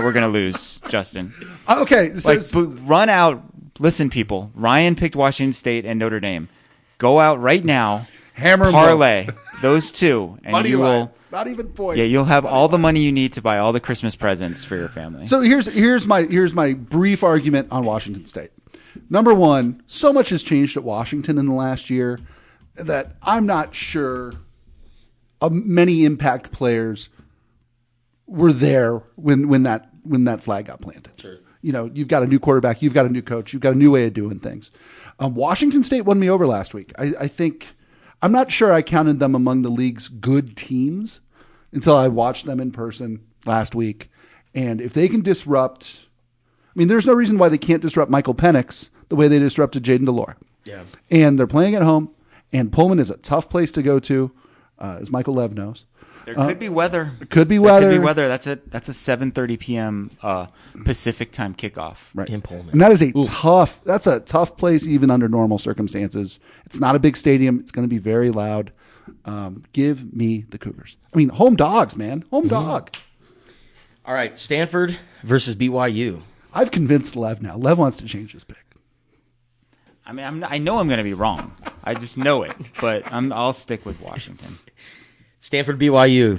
Speaker 4: we're going to lose, Justin.
Speaker 3: Okay, so
Speaker 4: run out. Listen, people. Ryan picked Washington State and Notre Dame. Go out right now.
Speaker 3: Hammer
Speaker 4: parlay those two, and
Speaker 3: money
Speaker 4: you will.
Speaker 3: Not even points.
Speaker 4: Yeah, you'll have all the money you need to buy all the Christmas presents for your family.
Speaker 3: So here's my brief argument on Washington State. Number one, so much has changed at Washington in the last year that I'm not sure many impact players were there when that flag got planted.
Speaker 2: Sure.
Speaker 3: You've got a new quarterback, you've got a new coach, you've got a new way of doing things. Washington State won me over last week. I think I'm not sure I counted them among the league's good teams until I watched them in person last week. And if they can disrupt, there's no reason why they can't disrupt Michael Penix the way they disrupted Jaden DeLore.
Speaker 2: Yeah. And
Speaker 3: they're playing at home, and Pullman is a tough place to go to, as Michael Lev knows.
Speaker 4: There could be weather.
Speaker 3: Could be weather.
Speaker 4: That's a 7:30 p.m. Pacific time kickoff.
Speaker 3: Right.
Speaker 2: In Pullman.
Speaker 3: And that is a tough place even under normal circumstances. It's not a big stadium. It's going to be very loud. Give me the Cougars. Home dogs, man. Home dog.
Speaker 2: All right, Stanford versus BYU.
Speaker 3: I've convinced Lev now. Lev wants to change his pick.
Speaker 4: I know I'm going to be wrong. I just know it, but I'll stick with Washington.
Speaker 2: Stanford BYU,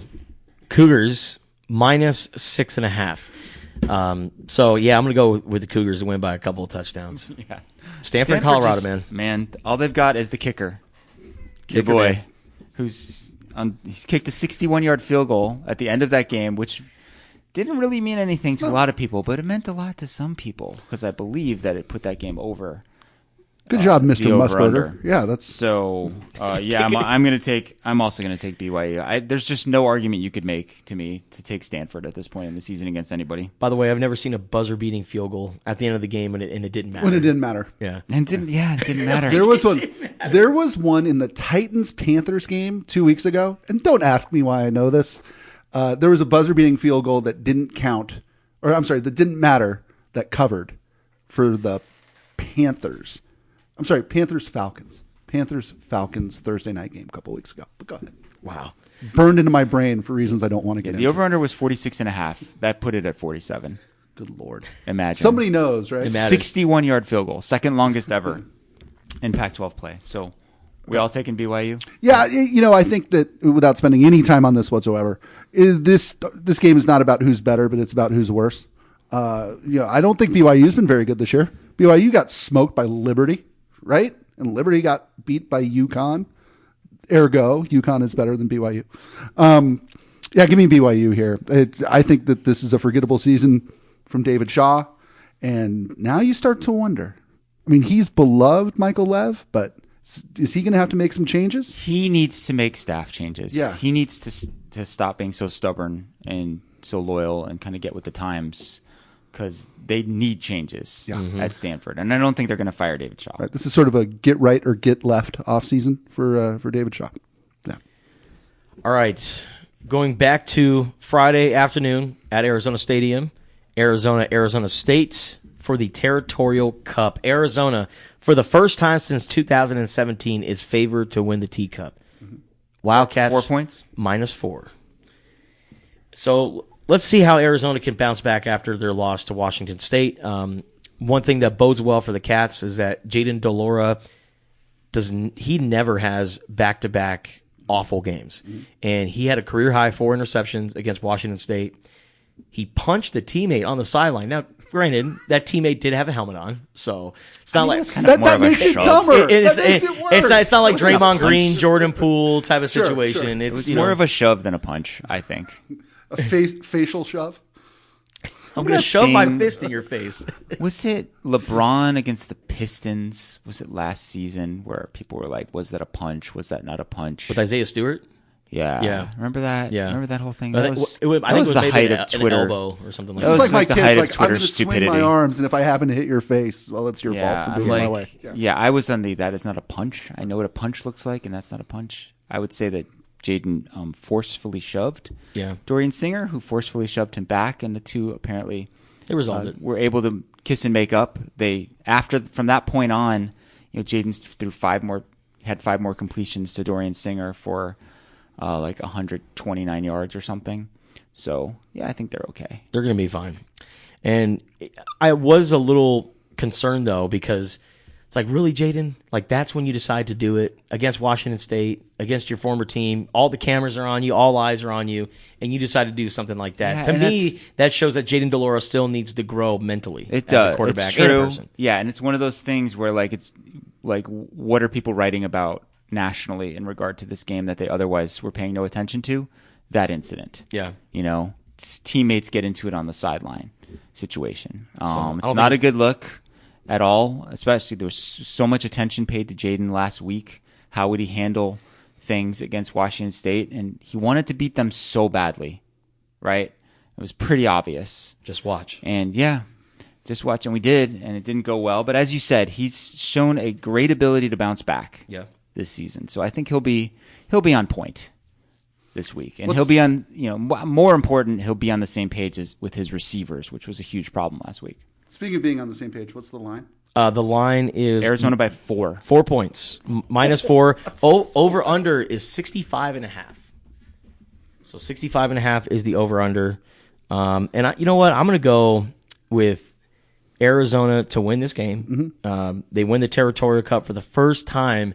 Speaker 2: Cougars minus 6.5. So yeah, I'm gonna go with the Cougars to win by a couple of touchdowns.
Speaker 4: Yeah,
Speaker 2: Stanford Colorado,
Speaker 4: man. All they've got is the kicker, your boy, he's kicked a 61-yard field goal at the end of that game, which didn't really mean anything to a lot of people, but it meant a lot to some people because I believe that it put that game over.
Speaker 3: Good job, Mr. Musburger. Yeah, that's
Speaker 4: so. I'm also going to take BYU. There's just no argument you could make to me to take Stanford at this point in the season against anybody.
Speaker 2: By the way, I've never seen a buzzer-beating field goal at the end of the game, and it didn't matter.
Speaker 3: When it didn't matter.
Speaker 2: Yeah,
Speaker 4: it didn't matter.
Speaker 3: There was one. There was one in the Titans-Panthers game 2 weeks ago, and don't ask me why I know this. There was a buzzer-beating field goal that didn't count, that didn't matter, that covered for the Panthers. Panthers-Falcons. Panthers-Falcons Thursday night game a couple weeks ago. But go ahead.
Speaker 2: Wow.
Speaker 3: Burned into my brain for reasons I don't want to get into.
Speaker 4: The over-under was 46.5. That put it at 47.
Speaker 3: Good Lord.
Speaker 4: Imagine.
Speaker 3: Somebody knows, right?
Speaker 4: 61-yard field goal. Second longest ever in Pac-12 play. So we all taking BYU?
Speaker 3: Yeah, I think that without spending any time on this whatsoever, this game is not about who's better, but it's about who's worse. I don't think BYU's been very good this year. BYU got smoked by Liberty. Right? And Liberty got beat by UConn. Ergo, UConn is better than BYU. Give me BYU here. I think that this is a forgettable season from David Shaw. And now you start to wonder. He's beloved, Michael Lev, but is he going to have to make some changes?
Speaker 4: He needs to make staff changes.
Speaker 3: Yeah.
Speaker 4: He needs to stop being so stubborn and so loyal and kind of get with the times. Because they need changes at Stanford, and I don't think they're going to fire David Shaw.
Speaker 3: Right. This is sort of a get right or get left offseason for David Shaw. Yeah.
Speaker 2: All right, going back to Friday afternoon at Arizona Stadium, Arizona State for the Territorial Cup. Arizona, for the first time since 2017, is favored to win the T-Cup. Wildcats
Speaker 4: 4 points?
Speaker 2: -4. So let's see how Arizona can bounce back after their loss to Washington State. One thing that bodes well for the Cats is that Jedd Fisch he never has back-to-back awful games. And he had a career-high 4 interceptions against Washington State. He punched a teammate on the sideline. Now, granted, that teammate did have a helmet on, so it's not like
Speaker 4: kind of more
Speaker 3: that
Speaker 4: of a
Speaker 3: makes it
Speaker 4: shove.
Speaker 3: dumber.
Speaker 2: It- it's,
Speaker 3: that makes
Speaker 2: it-
Speaker 3: it worse.
Speaker 2: it's not like
Speaker 3: That wasn't a
Speaker 2: Draymond Green,
Speaker 3: punch.
Speaker 2: Jordan Poole type of
Speaker 3: Sure,
Speaker 2: situation.
Speaker 3: sure.
Speaker 2: It's
Speaker 4: It was more of a shove than a punch, I think.
Speaker 3: A facial shove.
Speaker 2: I'm going to
Speaker 4: that
Speaker 2: shove my
Speaker 4: thing-
Speaker 2: fist in your face.
Speaker 4: Was it LeBron against the Pistons? Was it last season where people were like, was that a punch? Was that not a punch?
Speaker 2: With Isaiah Stewart?
Speaker 4: Yeah. Remember that?
Speaker 2: Yeah.
Speaker 4: Remember that whole thing?
Speaker 2: I
Speaker 4: That
Speaker 2: think
Speaker 4: was,
Speaker 2: it was
Speaker 4: that was the
Speaker 2: maybe
Speaker 4: height
Speaker 2: an
Speaker 4: of Twitter.
Speaker 2: elbow or something like
Speaker 3: This
Speaker 4: That
Speaker 3: is
Speaker 2: that.
Speaker 3: like
Speaker 4: was
Speaker 3: my
Speaker 4: like the
Speaker 3: kids.
Speaker 4: height of
Speaker 3: Like I'm
Speaker 4: Twitter
Speaker 3: going to swing my
Speaker 4: stupidity.
Speaker 3: arms, and if I happen to hit your face, well, it's your fault for being in my way.
Speaker 4: Yeah, I was on the that is not a punch. I know what a punch looks like, and that's not a punch. I would say that Jaden forcefully shoved
Speaker 2: Yeah.
Speaker 4: Dorian Singer, who forcefully shoved him back, and the two apparently
Speaker 2: It resolved it.
Speaker 4: were able to kiss and make up. From that point on, Jaden had 5 more completions to Dorian Singer for like 129 yards or something. So yeah, I think they're okay.
Speaker 2: They're going to be fine. And I was a little concerned, though, because it's like, really, Jaden? Like, that's when you decide to do it against Washington State, against your former team. All the cameras are on you, all eyes are on you, and you decide to do something like that.
Speaker 4: Yeah,
Speaker 2: To
Speaker 4: and
Speaker 2: me, that shows that Jedd Fisch still needs to grow mentally
Speaker 4: It
Speaker 2: as
Speaker 4: does.
Speaker 2: a quarterback
Speaker 4: It's
Speaker 2: and a
Speaker 4: true.
Speaker 2: person.
Speaker 4: Yeah, and it's one of those things where it's like, what are people writing about nationally in regard to this game that they otherwise were paying no attention to? That incident.
Speaker 2: Yeah.
Speaker 4: Teammates get into it on the sideline situation.
Speaker 2: I
Speaker 4: It's
Speaker 2: don't
Speaker 4: not a
Speaker 2: think
Speaker 4: good look at all. Especially there was so much attention paid to Jaden last week. How would he handle things against Washington State? And he wanted to beat them so badly, right? It was pretty obvious.
Speaker 2: Just watch.
Speaker 4: And yeah, just watch, and we did, and it didn't go well. But as you said, he's shown a great ability to bounce back this season. So I think he'll be on point this week, and he'll be on. More important, he'll be on the same page with his receivers, which was a huge problem last week.
Speaker 3: Speaking of being on the same page, what's the line?
Speaker 2: The line is
Speaker 4: Arizona by 4.
Speaker 2: 4 points, -4. Over under is 65.5. So 65.5 is the over under. You know what? I'm going to go with Arizona to win this game. They win the Territorial Cup for the first time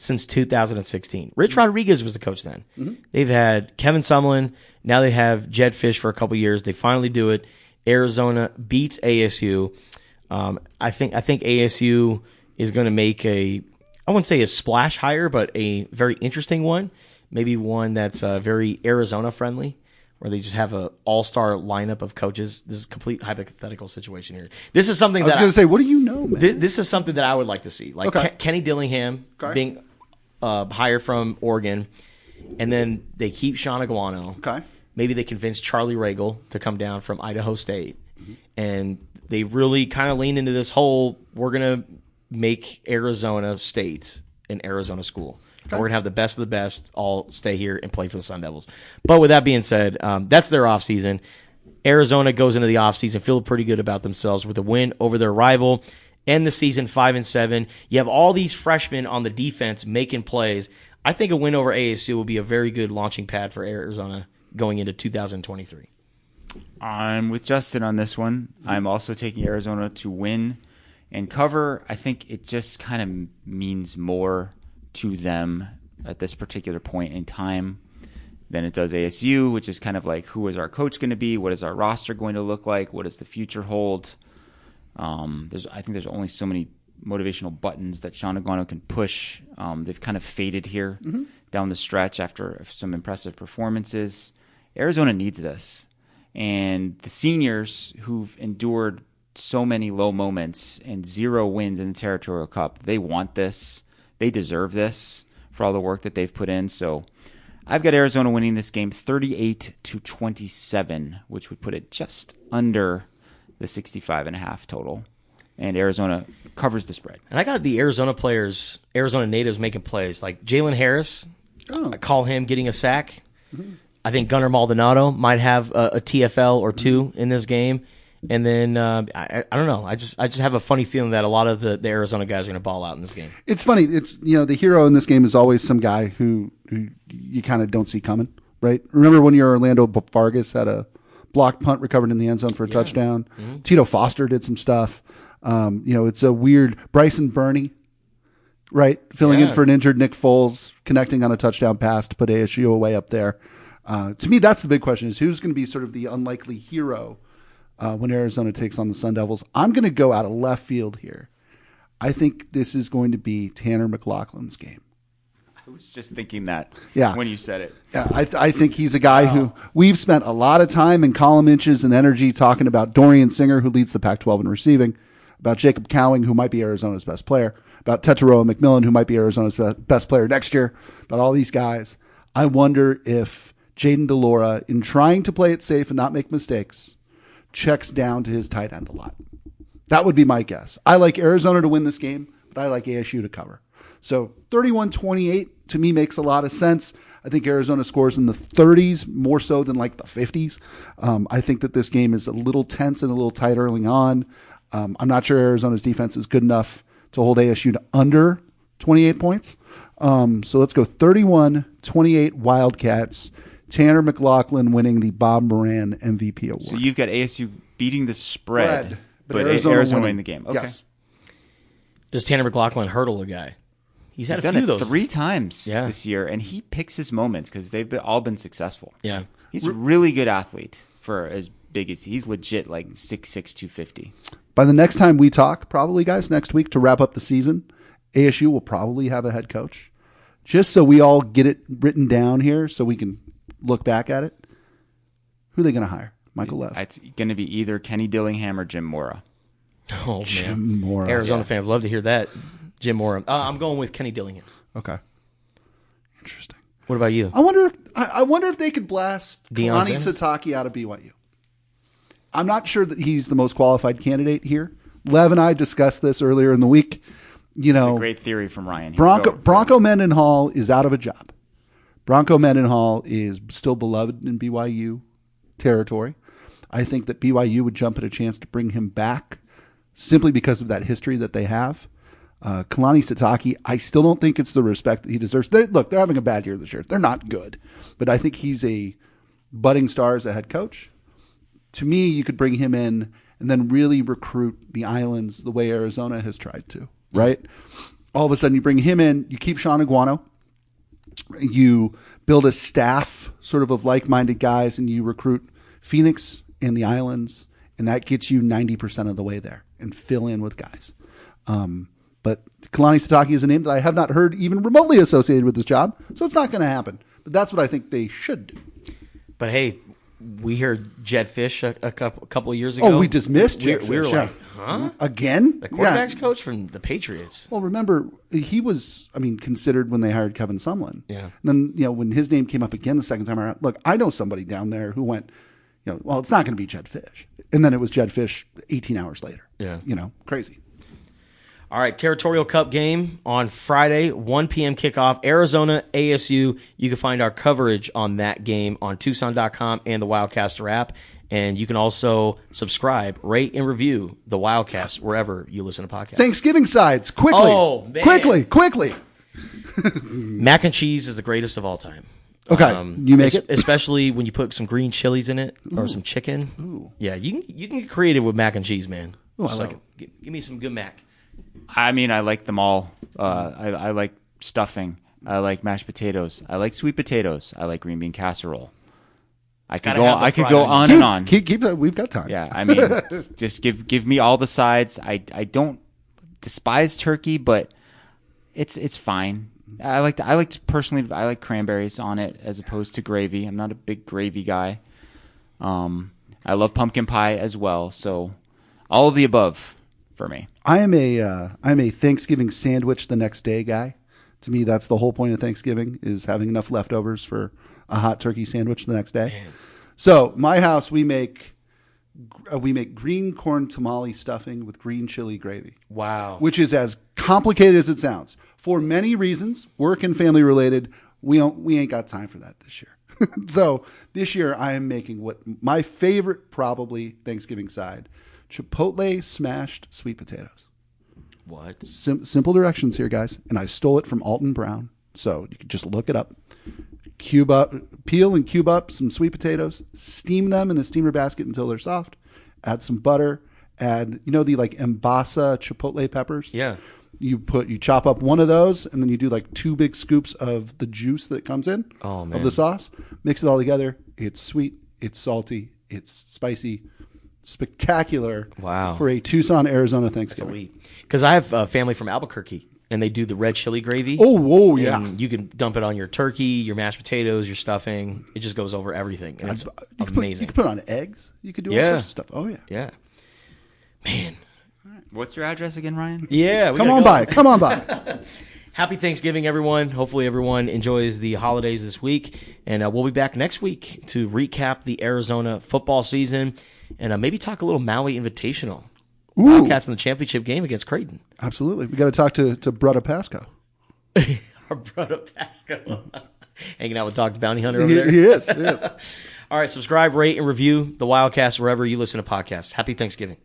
Speaker 2: since 2016. Rich Rodriguez was the coach then. They've had Kevin Sumlin. Now they have Jedd Fisch for a couple years. They finally do it. Arizona beats ASU. I think ASU is going to make I wouldn't say a splash hire, but a very interesting one. Maybe one that's very Arizona friendly, where they just have an all-star lineup of coaches. This is a complete hypothetical situation here. This is something
Speaker 3: I was
Speaker 2: that
Speaker 3: going to say, what do you know, man?
Speaker 2: this is something that I would like to see. Like Kenny Dillingham being hired from Oregon, and then they keep Sean Aguano.
Speaker 3: Okay.
Speaker 2: Maybe they convince Charlie Ragle to come down from Idaho State. And they really kind of lean into this whole, we're going to make Arizona State an Arizona school. Okay. We're going to have the best of the best all stay here and play for the Sun Devils. But with that being said, that's their offseason. Arizona goes into the offseason feeling pretty good about themselves with a win over their rival. End the season 5-7. You have all these freshmen on the defense making plays. I think a win over ASU will be a very good launching pad for Arizona going into 2023.
Speaker 4: I'm with Justin on this one. I'm also taking Arizona to win and cover. I think it just kind of means more to them at this particular point in time than it does ASU, which is kind of like, who is our coach going to be? What is our roster going to look like? What does the future hold? I think there's only so many motivational buttons that Sean Aguano can push. They've kind of faded here down the stretch after some impressive performances. Arizona needs this. And the seniors who've endured so many low moments and 0 wins in the Territorial Cup, they want this. They deserve this for all the work that they've put in. So I've got Arizona winning this game 38-27, which would put it just under the 65.5 total. And Arizona covers the spread.
Speaker 2: And I got the Arizona players, Arizona natives making plays. Like Jalen Harris, I call him getting a sack. I think Gunnar Maldonado might have a TFL or two in this game. And then I don't know. I just have a funny feeling that a lot of the Arizona guys are going to ball out in this game.
Speaker 3: It's funny. It's the hero in this game is always some guy who you kind of don't see coming, right? Remember when your Orlando Vargas had a blocked punt recovered in the end zone for a touchdown? Mm-hmm. Tito Foster did some stuff. It's a weird Bryson Burney, right? Filling in for an injured Nick Foles, connecting on a touchdown pass to put ASU away up there. To me, that's the big question: is who's going to be sort of the unlikely hero when Arizona takes on the Sun Devils. I'm going to go out of left field here. I think this is going to be Tanner McLaughlin's game.
Speaker 4: I was just thinking that when you said it.
Speaker 3: Yeah, I think he's a guy who we've spent a lot of time in column inches and energy talking about Dorian Singer, who leads the Pac-12 in receiving, about Jacob Cowing, who might be Arizona's best player, about Tetairoa McMillan, who might be Arizona's best player next year, about all these guys. I wonder if Jaden DeLora, in trying to play it safe and not make mistakes, checks down to his tight end a lot. That would be my guess. I like Arizona to win this game, but I like ASU to cover. So 31-28 to me makes a lot of sense. I think Arizona scores in the 30s more so than like the 50s. I think that this game is a little tense and a little tight early on. I'm not sure Arizona's defense is good enough to hold ASU to under 28 points. So let's go 31-28 Wildcats. Tanner McLaughlin winning the Bob Moran MVP award.
Speaker 4: So you've got ASU beating the spread, but
Speaker 3: Arizona
Speaker 4: winning the game. Okay.
Speaker 3: Yes.
Speaker 2: Does Tanner McLaughlin hurdle a guy? He's
Speaker 4: done
Speaker 2: few
Speaker 4: it
Speaker 2: of those
Speaker 4: 3 times this year, and he picks his moments because they've all been successful.
Speaker 2: Yeah.
Speaker 4: He's a really good athlete for as big as he's legit like 6'6", 250.
Speaker 3: By the next time we talk, probably, guys, next week to wrap up the season, ASU will probably have a head coach. Just so we all get it written down here so we can look back at it. Who are they going to hire? Michael Lev.
Speaker 4: It's going to be either Kenny Dillingham or Jim Mora.
Speaker 2: Oh, man.
Speaker 3: Jim Mora.
Speaker 2: Arizona fans love to hear that. Jim Mora. I'm going with Kenny Dillingham.
Speaker 3: Okay. Interesting.
Speaker 2: What about you?
Speaker 3: I wonder if they could blast
Speaker 2: Deion
Speaker 3: Kalani
Speaker 2: Sanders?
Speaker 3: Sitake out of BYU. I'm not sure that he's the most qualified candidate here. Lev and I discussed this earlier in the week.
Speaker 4: It's a great theory from Ryan.
Speaker 3: Bronco Mendenhall is out of a job. Bronco Mendenhall is still beloved in BYU territory. I think that BYU would jump at a chance to bring him back simply because of that history that they have. Kalani Sitake, I still don't think it's the respect that he deserves. They're having a bad year this year. They're not good. But I think he's a budding star as a head coach. To me, you could bring him in and then really recruit the islands the way Arizona has tried to, right? All of a sudden, you bring him in, you keep Sean Aguano, you build a staff sort of like-minded guys, and you recruit Phoenix and the islands, and that gets you 90% of the way there and fill in with guys. But Kalani Sitake is a name that I have not heard even remotely associated with this job, so it's not going to happen. But that's what I think they should do.
Speaker 2: But hey, we heard Jedd Fisch a couple of years ago.
Speaker 3: Oh, we dismissed Jedd Fisch.
Speaker 2: We were like, huh?
Speaker 3: Again?
Speaker 2: The quarterback's coach from the Patriots.
Speaker 3: Well, remember, he was, considered when they hired Kevin Sumlin.
Speaker 2: Yeah.
Speaker 3: And then, when his name came up again the second time around, look, I know somebody down there who went, well, it's not going to be Jedd Fisch. And then it was Jedd Fisch 18 hours later.
Speaker 2: Yeah.
Speaker 3: Crazy.
Speaker 2: All right, Territorial Cup game on Friday, 1 p.m. kickoff, Arizona, ASU. You can find our coverage on that game on Tucson.com and the Wildcaster app. And you can also subscribe, rate, and review the Wildcast wherever you listen to podcasts.
Speaker 3: Thanksgiving sides, quickly.
Speaker 2: Oh, man.
Speaker 3: Quickly.
Speaker 2: Mac and cheese is the greatest of all time.
Speaker 3: Okay, you make it?
Speaker 2: Especially when you put some green chilies in it or some chicken.
Speaker 3: Ooh.
Speaker 2: Yeah, you can get creative with mac and cheese, man.
Speaker 3: Ooh, I like
Speaker 2: it. Give me some good mac.
Speaker 4: I like them all. I like stuffing. I like mashed potatoes. I like sweet potatoes. I like green bean casserole. I could go on and on.
Speaker 3: Keep we've got time.
Speaker 4: Yeah, just give me all the sides. I don't despise turkey, but it's fine. I like cranberries on it as opposed to gravy. I'm not a big gravy guy. I love pumpkin pie as well. So all of the above for me.
Speaker 3: I'm a Thanksgiving sandwich the next day guy. To me, that's the whole point of Thanksgiving is having enough leftovers for a hot turkey sandwich the next day. Man. So my house, we make green corn tamale stuffing with green chili gravy.
Speaker 2: Wow.
Speaker 3: Which is as complicated as it sounds. For many reasons, work and family related, we ain't got time for that this year. So this year I am making what my favorite probably Thanksgiving side, chipotle smashed sweet potatoes.
Speaker 2: What?
Speaker 3: Simple directions here, guys. And I stole it from Alton Brown. So you can just look it up. Peel and cube up some sweet potatoes, steam them in a steamer basket until they're soft, add some butter, add, the like Embasa chipotle peppers.
Speaker 2: Yeah.
Speaker 3: You chop up one of those, and then you do like 2 big scoops of the juice that comes in of the sauce. Mix it all together. It's sweet. It's salty. It's spicy. Spectacular.
Speaker 2: Wow.
Speaker 3: For a Tucson, Arizona Thanksgiving.
Speaker 2: Because I have family from Albuquerque, and they do the red chili gravy.
Speaker 3: Oh, yeah.
Speaker 2: And you can dump it on your turkey, your mashed potatoes, your stuffing. It just goes over everything. And it's amazing.
Speaker 3: You can put it on eggs. You could do all sorts of stuff. Oh, yeah.
Speaker 2: Yeah. Man.
Speaker 4: What's your address again, Ryan?
Speaker 2: Yeah.
Speaker 3: Come on by.
Speaker 2: Happy Thanksgiving, everyone. Hopefully everyone enjoys the holidays this week. And we'll be back next week to recap the Arizona football season and maybe talk a little Maui Invitational. Wildcats in the championship game against Creighton.
Speaker 3: Absolutely. We got to talk to Brutta Pasco.
Speaker 2: Our brother Pasco. Hanging out with Dog the Bounty Hunter over there.
Speaker 3: He is.
Speaker 2: All right, subscribe, rate, and review the Wildcast wherever you listen to podcasts. Happy Thanksgiving.